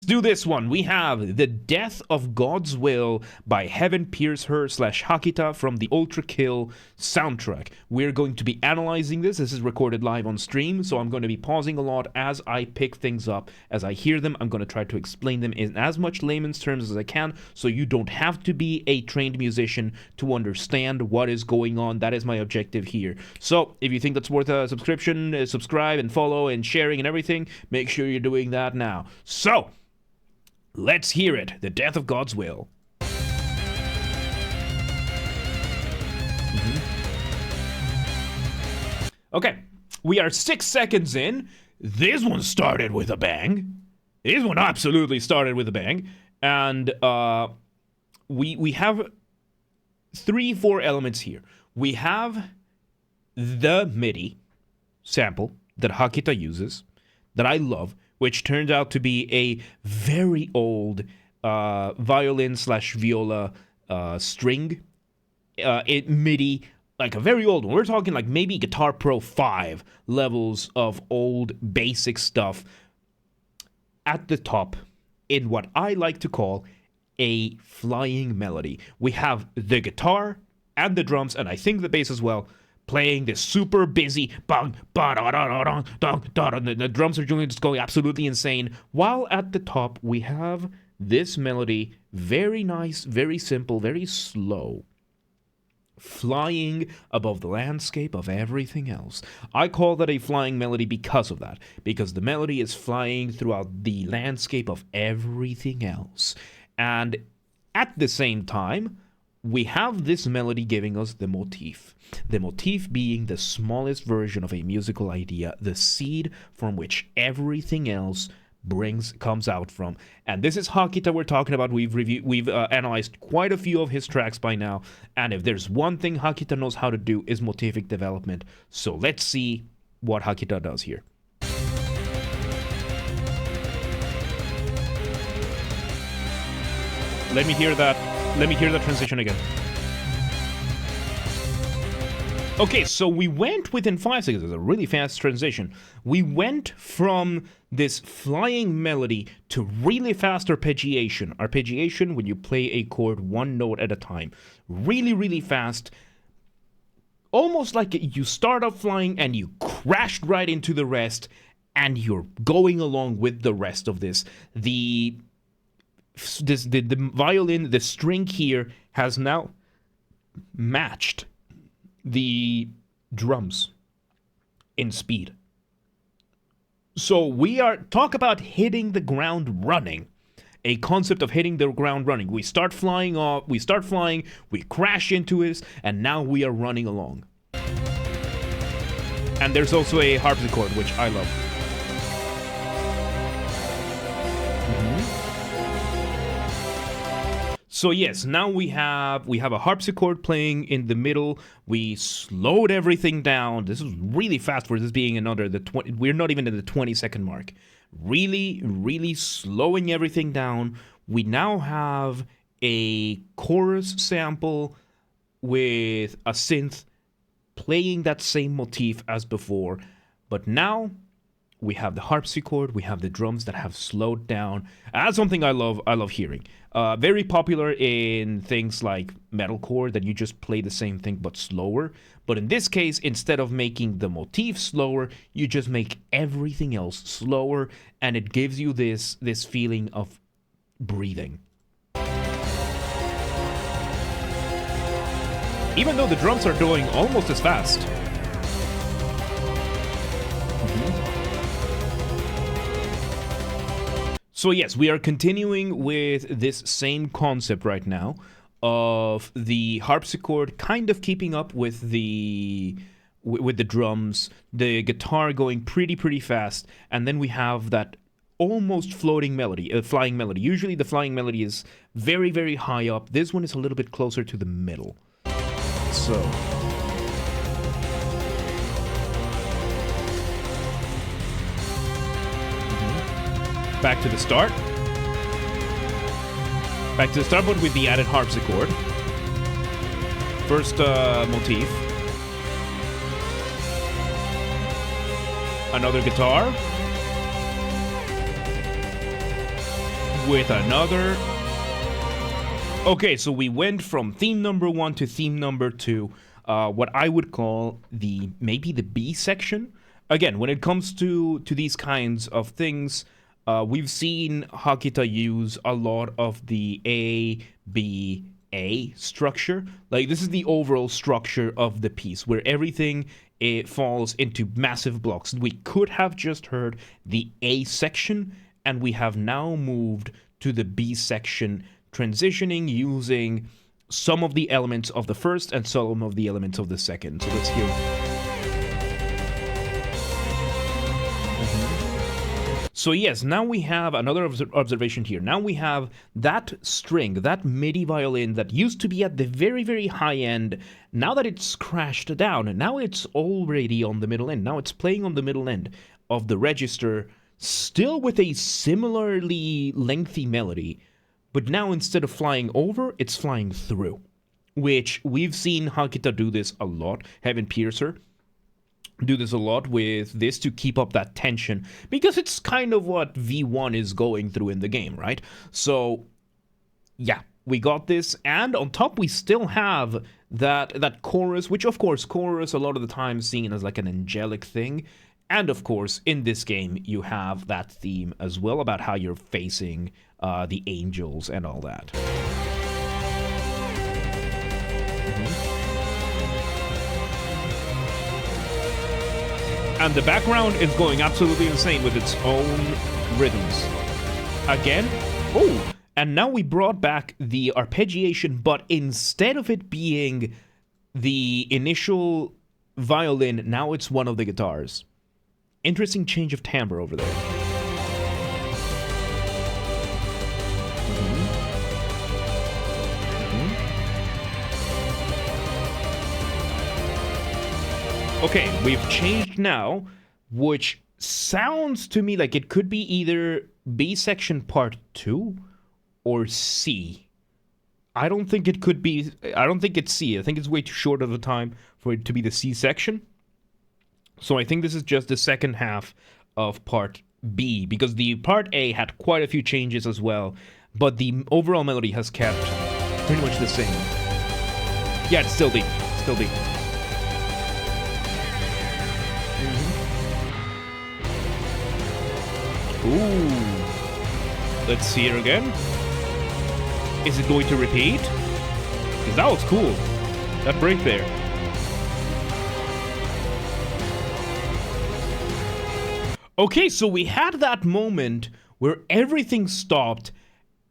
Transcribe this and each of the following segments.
do this one. We have The Death of God's Will by Heaven Pierce Her / Hakita from the ULTRAKILL soundtrack. We're going to be analyzing this. This is recorded live on stream, so I'm going to be pausing a lot as I pick things up. As I hear them, I'm going to try to explain them in as much layman's terms as I can, so you don't have to be a trained musician to understand what is going on. That is my objective here. So, if you think that's worth a subscription, subscribe and follow and sharing and everything, make sure you're doing that now. So, let's hear it. The Death of God's Will. Okay, we are 6 seconds in. This one started with a bang. This one absolutely started with a bang. And we have 3-4 elements here. We have the MIDI sample that Hakita uses, that I love, which turned out to be a very old violin / viola string MIDI, like a very old one. We're talking like maybe Guitar Pro 5 levels of old basic stuff at the top in what I like to call a flying melody. We have the guitar and the drums, and I think the bass as well, playing this super busy bang, ba da da da da da da. The drums are just going absolutely insane. While at the top we have this melody, very nice, very simple, very slow, flying above the landscape of everything else. I call that a flying melody because of that, because the melody is flying throughout the landscape of everything else. And at the same time, we have this melody giving us the motif. The motif being the smallest version of a musical idea, the seed from which everything else comes out from. And this is Hakita we're talking about. We've analyzed quite a few of his tracks by now, and if there's one thing Hakita knows how to do is motific development. So let's see what Hakita does here. Let me hear that transition again. Okay, so we went within 5 seconds. It's a really fast transition. We went from this flying melody to really fast arpeggiation. Arpeggiation, when you play a chord one note at a time. Really, really fast. Almost like you start off flying and you crashed right into the rest, and you're going along with the rest of this. The violin, the string here has now matched the drums in speed. So we talk about hitting the ground running. A concept of hitting the ground running. We start flying, we crash into it, and now we are running along. And there's also a harpsichord, which I love. So yes, now we have a harpsichord playing in the middle. We slowed everything down. This is really fast for this being we're not even at the 20-second mark. Really, really slowing everything down. We now have a chorus sample with a synth playing that same motif as before. But now we have the harpsichord, we have the drums that have slowed down. That's something I love hearing. Very popular in things like metalcore, that you just play the same thing but slower. But in this case, instead of making the motif slower, you just make everything else slower, and it gives you this feeling of breathing. Even though the drums are doing almost as fast. So yes, we are continuing with this same concept right now of the harpsichord kind of keeping up with the drums, the guitar going pretty fast, and then we have that almost floating melody, flying melody. Usually the flying melody is very, very high up. This one is a little bit closer to the middle. So back to the start. Back to the start, but with the added harpsichord. First motif. Another guitar. with another. Okay, so we went from theme number 1 to theme number 2, what I would call maybe the B section. Again, when it comes to these kinds of things, we've seen Hakita use a lot of the A, B, A structure. Like, this is the overall structure of the piece, where everything falls into massive blocks. We could have just heard the A section, and we have now moved to the B section, transitioning using some of the elements of the first and some of the elements of the second. So let's hear. So yes, now we have another observation here. Now we have that string, that MIDI violin that used to be at the very, very high end. Now that it's crashed down, and now it's already on the middle end. Now it's playing on the middle end of the register, still with a similarly lengthy melody. But now instead of flying over, it's flying through, which we've seen Hakita do this a lot. Heaven Piercer do this a lot with this to keep up that tension, because it's kind of what V1 is going through in the game, right? So yeah, we got this, and on top we still have that chorus, which of course chorus a lot of the time seen as like an angelic thing. And of course, in this game, you have that theme as well about how you're facing the angels and all that. And the background is going absolutely insane with its own rhythms. Again, oh, and now we brought back the arpeggiation, but instead of it being the initial violin, now it's one of the guitars. Interesting change of timbre over there. Okay, we've changed now, which sounds to me like it could be either B section part 2 or C. I don't think it could be, I don't think it's C. I think it's way too short of a time for it to be the C section. So I think this is just the second half of part B, because the part A had quite a few changes as well, but the overall melody has kept pretty much the same. Yeah, it's still B. Still B. Ooh. Let's see it again. Is it going to repeat? Because that was cool. That break there. Okay, so we had that moment where everything stopped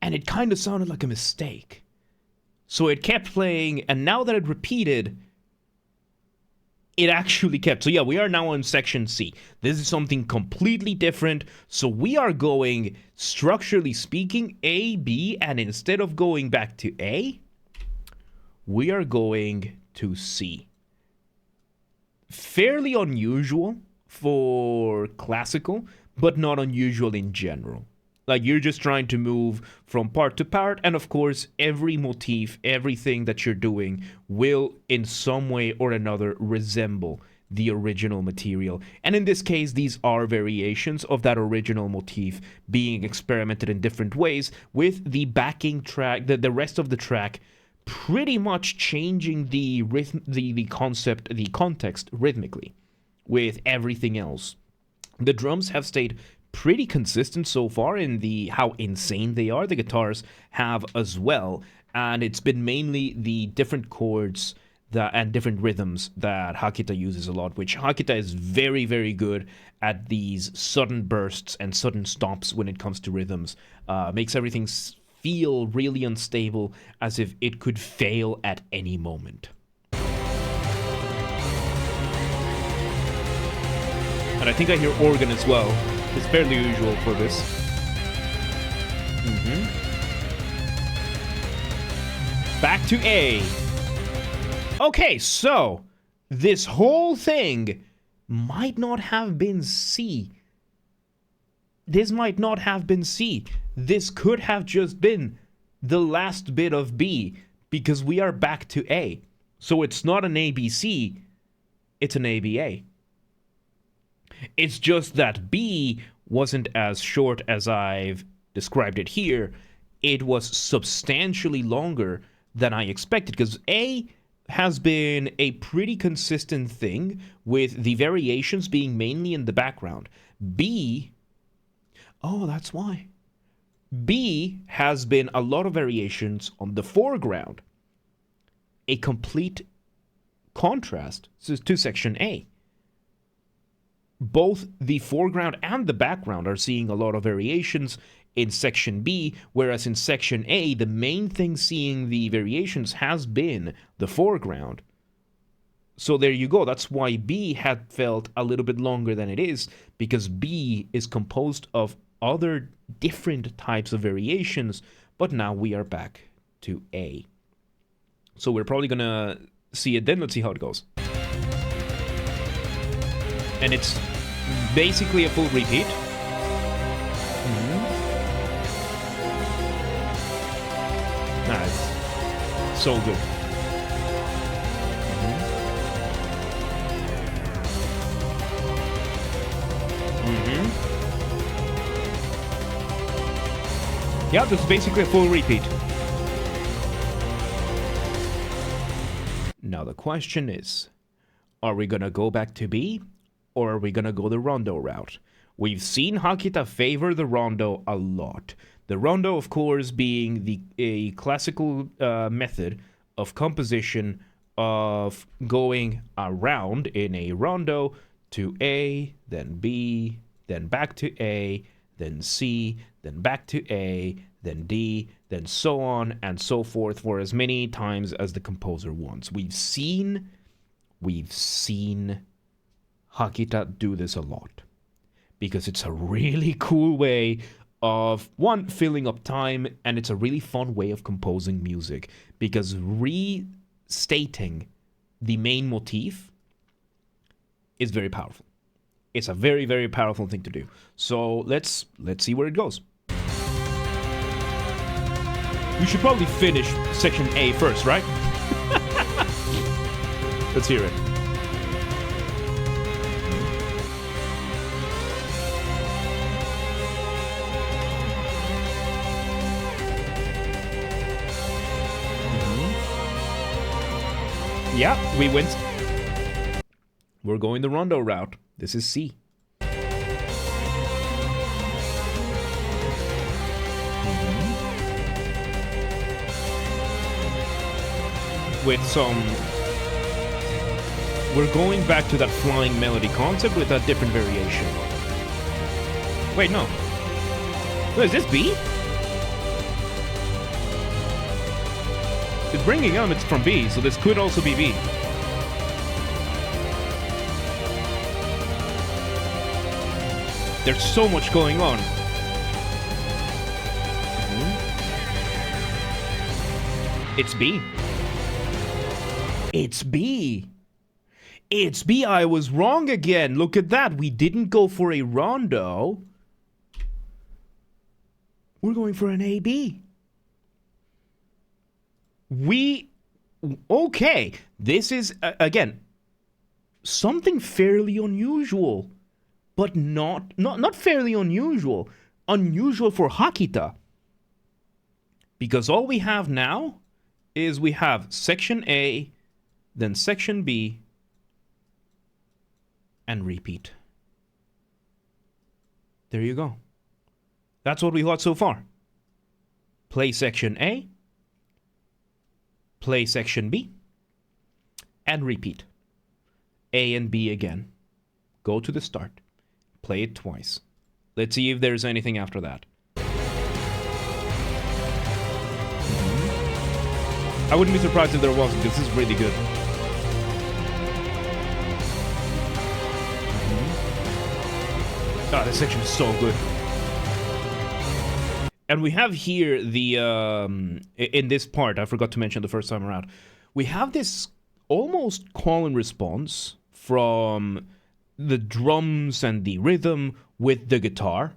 and it kind of sounded like a mistake. So it kept playing, and now that it repeated, it actually kept. So yeah, we are now on section C. This is something completely different. So we are going, structurally speaking, A, B, and instead of going back to A, we are going to C. Fairly unusual for classical, but not unusual in general. Like, you're just trying to move from part to part, and of course, every motif, everything that you're doing will, in some way or another, resemble the original material. And in this case, these are variations of that original motif being experimented in different ways, with the backing track, the rest of the track, pretty much changing the rhythm, the concept, the context rhythmically, with everything else. The drums have stayed pretty consistent so far in how insane they are. The guitars have as well, and it's been mainly the different chords and different rhythms that Hakita uses a lot, which Hakita is very, very good at these sudden bursts and sudden stops when it comes to rhythms. Makes everything feel really unstable, as if it could fail at any moment. And I think I hear organ as well. It's fairly usual for this. Back to A. Okay, so this whole thing might not have been C. This might not have been C. This could have just been the last bit of B, because we are back to A. So it's not an ABC, it's an ABA. It's just that B wasn't as short as I've described it here, it was substantially longer than I expected, because A has been a pretty consistent thing with the variations being mainly in the background. B, oh, that's why. B has been a lot of variations on the foreground. A complete contrast to section A. Both the foreground and the background are seeing a lot of variations in section B, whereas in section A, the main thing seeing the variations has been the foreground. So there you go. That's why B had felt a little bit longer than it is, because B is composed of other different types of variations, but now we are back to A. So we're probably gonna see it then. Let's see how it goes. And it's basically a full repeat. Nice. So good. Yeah, this is basically a full repeat. Now the question is, are we gonna go back to B, or are we gonna go the rondo route? We've seen Hakita favor the rondo a lot. The rondo, of course, being a classical method of composition of going around in a rondo to A, then B, then back to A, then C, then back to A, then D, then so on and so forth for as many times as the composer wants. We've seen Hakita do this a lot, because it's a really cool way of, one, filling up time, and it's a really fun way of composing music, because restating the main motif is very powerful. It's a very, very powerful thing to do. So let's see where it goes. We should probably finish section A first, right? Let's hear it. Yeah, we went. We're going the rondo route. This is C. With some... We're going back to that flying melody concept with a different variation. Wait, no. Oh, is this B? It's bringing elements from B, so this could also be B. There's so much going on. It's B. It's B. It's B. I was wrong again. Look at that. We didn't go for a rondo. We're going for an A-B. Okay. This is, again, something fairly unusual. But not fairly unusual. Unusual for Hakita. Because all we have now is we have section A, then section B, and repeat. There you go. That's what we got so far. Play section A, play section B, and repeat. A and B again. Go to the start. Play it twice. Let's see if there's anything after that. I wouldn't be surprised if there wasn't. This is really good. Ah, this section is so good. And we have here the, in this part, I forgot to mention the first time around, we have this almost call and response from the drums and the rhythm with the guitar.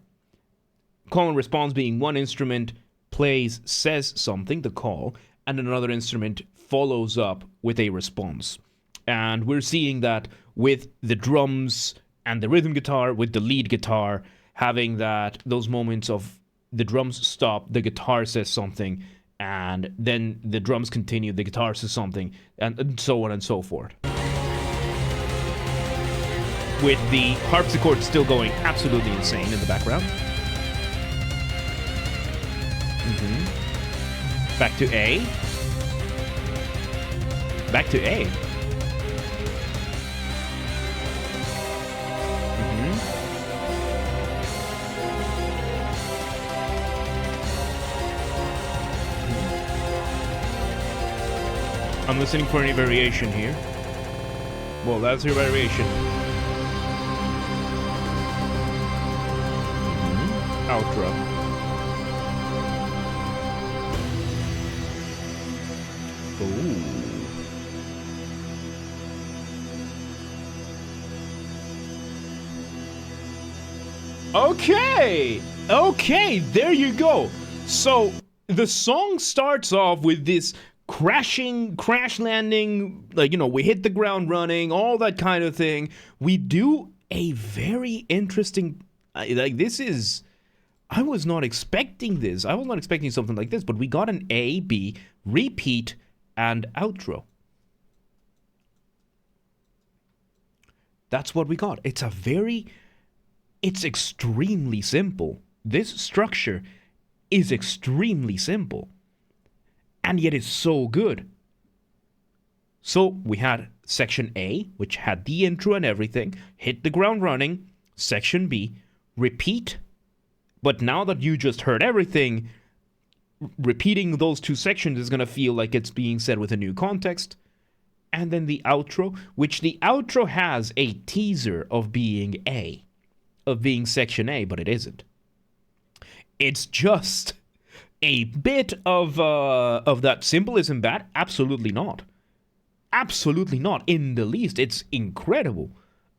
Call and response being one instrument plays, says something, the call, and another instrument follows up with a response. And we're seeing that with the drums and the rhythm guitar, with the lead guitar, having those moments of the drums stop, the guitar says something, and then the drums continue, the guitar says something, and so on and so forth. With the harpsichord still going absolutely insane in the background. Back to A. Back to A. I'm listening for any variation here. Well, that's your variation. Outro. Ooh. Okay, there you go. So the song starts off with this crash landing, like, you know, we hit the ground running, all that kind of thing. We do a very interesting, like, this is, I was not expecting this. I was not expecting something like this, but we got an A, B, repeat, and outro. That's what we got. It's extremely simple. This structure is extremely simple. And yet it's so good. So we had section A, which had the intro and everything, hit the ground running. Section B, repeat. But now that you just heard everything, repeating those two sections is going to feel like it's being said with a new context. And then the outro, which the outro has a teaser of being A, of being section A, but it isn't. It's just a bit of that symbolism bad? Absolutely not. Absolutely not in the least. It's incredible.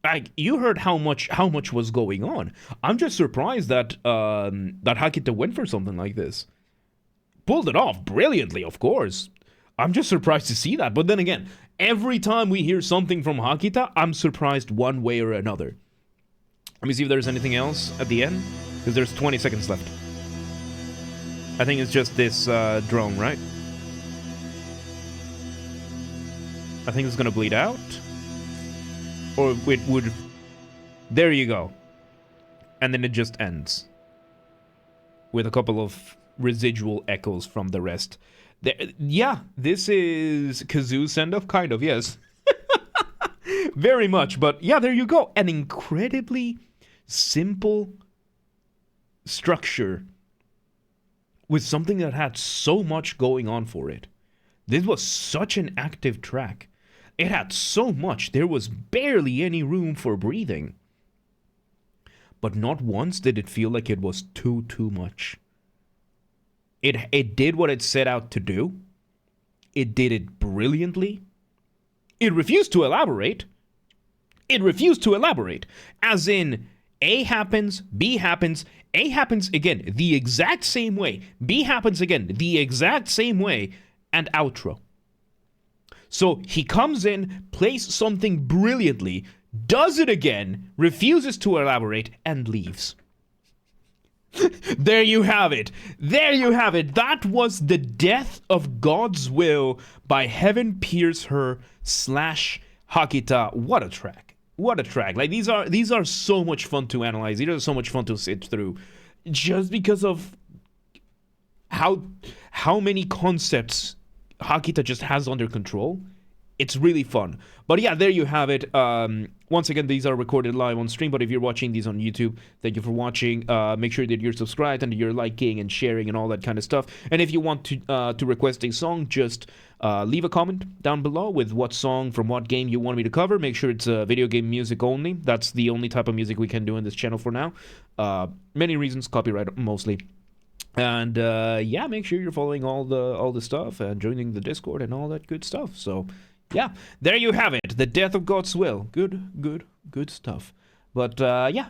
Like, you heard how much was going on. I'm just surprised that that Hakita went for something like this. Pulled it off brilliantly, of course. I'm just surprised to see that. But then again, every time we hear something from Hakita, I'm surprised one way or another. Let me see if there's anything else at the end, because there's 20 seconds left. I think it's just this drone, right? I think it's gonna bleed out. Or it would... There you go. And then it just ends. With a couple of residual echoes from the rest. Yeah, this is Kazoo's send-off, kind of, yes. Very much, but yeah, there you go. An incredibly simple structure with something that had so much going on for it. This was such an active track. It had so much, there was barely any room for breathing. But not once did it feel like it was too much. It did what it set out to do. It did it brilliantly. It refused to elaborate. It refused to elaborate. As in, A happens, B happens, A happens again the exact same way, B happens again the exact same way, and outro. So he comes in, plays something brilliantly, does it again, refuses to elaborate, and leaves. There you have it. There you have it. That was The Death of God's Will by Heaven Pierce Her / Hakita. What a track. What a track. Like, these are so much fun to analyze. These are so much fun to sit through. Just because of how many concepts Hakita just has under control. It's really fun. But yeah, there you have it. Once again, these are recorded live on stream, but if you're watching these on YouTube, thank you for watching. Make sure that you're subscribed and you're liking and sharing and all that kind of stuff. And if you want to request a song, just leave a comment down below with what song from what game you want me to cover. Make sure it's video game music only. That's the only type of music we can do in this channel for now. Many reasons, copyright mostly. And yeah, make sure you're following all the stuff and joining the Discord and all that good stuff. So yeah, there you have it. The Death of God's Will. Good stuff. But yeah.